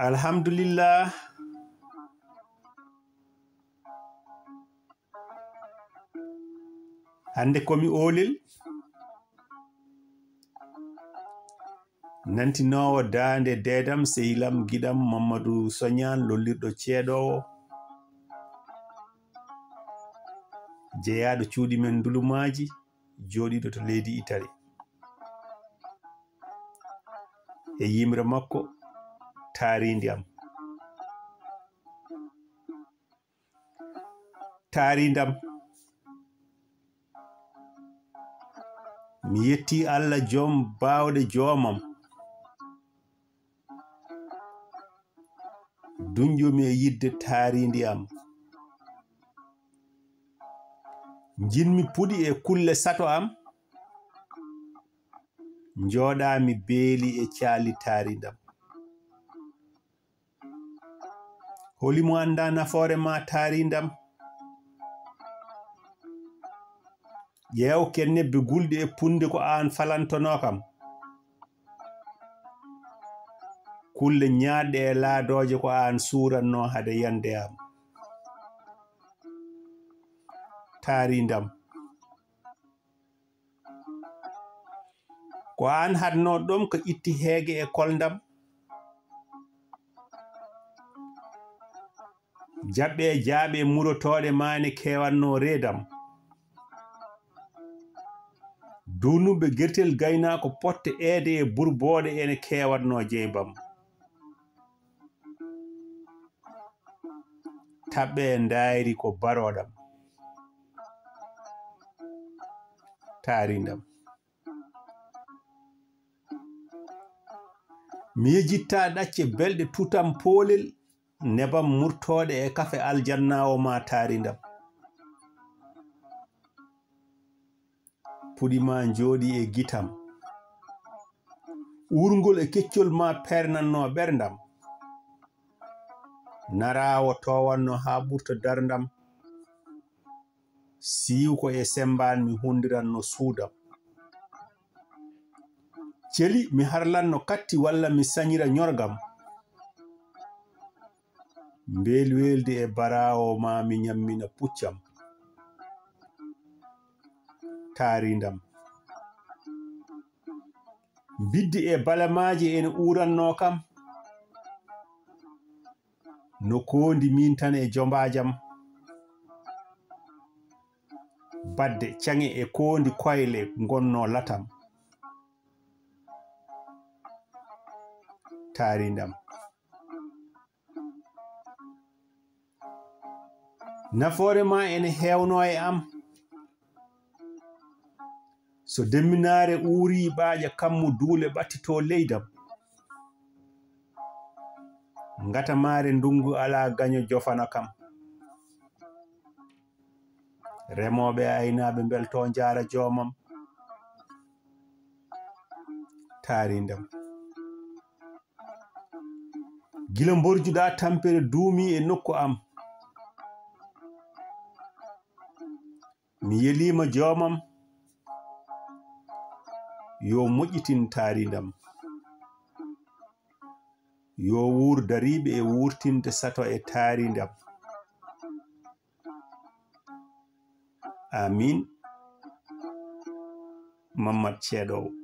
Alhamdulillah. Hande komi olel nantinowo dande dedam sehilam gidam Mamadou Sognane lollirɗo ceeɗowo jeeyaɗo cuuɗi men ndulumaji joɗiɗo to leydi Italy e yimre makko taaridi am. Taarindam mi yetti Allah joom bawɗe joomam dunjomi e yidde taaridi am. Jinmi puɗi e kulle sato am jooɗami beeli e caali taarindam. Holimo anda nafoore ma taarindam? Ƴeew ken nebbe gulɗe e punde ko an falantono kam. Kulle ñaaɗɗe e laadoje ko an suuranno hade yande am. Taarindam ko an hadno ɗom ko itti heege e koldam. Jaɓɓe e jaaɓe murotoɗe mane kewanno reedam. Dunuɓe gertel gaynako potte eede e burboɗe ene kewatno jeybam. Taɓɓe e ndayri ko baroɗam. Taarindam mi yejjitta ɗacce belɗe tutam poolel nebam murtoɗe e kafe aljannawo ma taarindam. Puɗima jooɗi e gitam. Urngol e keccol ma pernanno ɓerdam. Narawo towanno ha ɓurto dardam. Siwko e semban mi hundiranno suudam. Celi mi harlanno katti walla mi sañira ñorgam. Mbelwelde e barawo ma mi ñammina puccam. Taarindam biddi e balamaji ene uranno kam. No kondi min tan e jombajam. Badde cange e kondi koyle gonno latam. Taarindam nafoore ma ene hewno e am. So demminare uuri ɓaaƴa kammu duule ɓattito leydam. Ngata maare ndungu ala gaño jofana kam. Remoɓe e aynaɓe belto jaara joomam. Taarindam gila mborjuɗa tampere duumi e nokku am. Mi yelima joomam yo moƴƴitin taarindam. Yo wuur dariɓe e wurtinde sato e taarindam. Amin. Mamad Ceeɗowo.